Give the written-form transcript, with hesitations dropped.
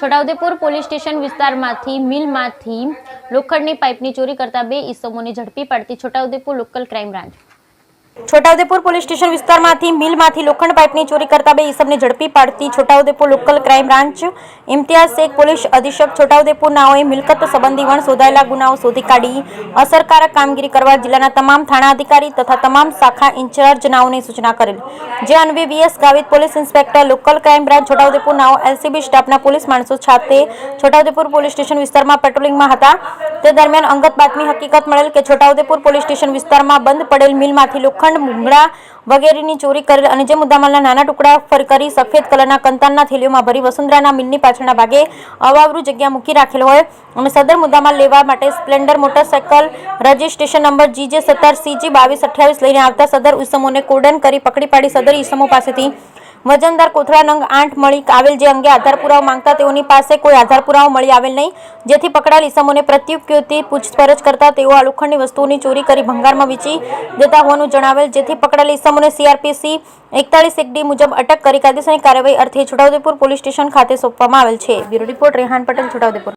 Chhota Udepur police station વિસ્તારમાંથી મિલમાંથી લોખંડની પાઇપની ચોરી કરતા 2 ઈસમોને ઝડપી પાડતી Chhota Udepur local crime branch. Chhota Udepur police station વિસ્તારમાંથી મિલમાંથી લોખંડ પાઇપની ચોરી કરતા 2 ઈસમને ઝડપી પાડતી Chhota Udepur local crime branch Imtiyaz Shaikh police અધિક્ષક છોટાઉદેપુર નાઓએ મિલકત સંબંધી શોધાયેલા ગુનાઓ શોધી કાઢી અસરકારક કામગીરી કરવા જિલ્લાના તમામ થાણા અધિકારી તથા તમામ શાખા ઇન્ચાર્જ નાઓને સૂચના કરેલ, જે અન્વયે VS Gavit police inspector local crime branch Chhota Udepur નાઓ એલસીબી સ્ટાફના પોલીસ માણસો સાથે છોટાઉદેપુર પોલીસ સ્ટેશન વિસ્તારમાં પેટ્રોલિંગમાં હતા। તે દરમિયાન અંગત બાતમી હકીકત મળેલ કે છોટાઉદેપુર પોલીસ સ્ટેશન વિસ્તારમાં બંધ પડેલ મિલમાંથી લોખંડ, ભૂંગળા વગેરેની ચોરી કરેલ અને જે મુદ્દામાલના નાના ટુકડા કરી સફેદ કલરના કંતાનના થેલીઓમાં ભરી વસુંધરાના મિલની પાછળના ભાગે અવાવરૂ જગ્યા મૂકી રાખેલ હોય અને સદર મુદ્દામાલ લેવા માટે Splendor motorcycle registration number GJ17CG2228 લઈને આવતા સદર ઈસમોને કોર્ડન કરી પકડી પાડી સદર ઈસમો પાસેથી વજનદાર કોથળા નંગ 8 મળી આવેલ, જે અંગે આધાર પુરાવો માંગતા તેઓની પાસે કોઈ આધાર પુરાવો મળી આવેલ નહીં, જેથી પકડાયેલ ઈસમોને પ્રત્યુક્તિ પૂછપરછ કરતા તેઓ આ લોખંડની વસ્તુઓની ચોરી કરી ભંગારમાં વેચી દેતા હોવાનું જણાવેલ, જેથી પકડાયેલ ઈસમોને CRPC 41(1)D મુજબ અટક કરી કાયદેસરની કાર્યવાહી અર્થે છોટાઉદેપુર પોલીસ સ્ટેશન ખાતે સોંપવામાં આવેલ છે। Bureau report Rehan Patel, Chhota Udepur.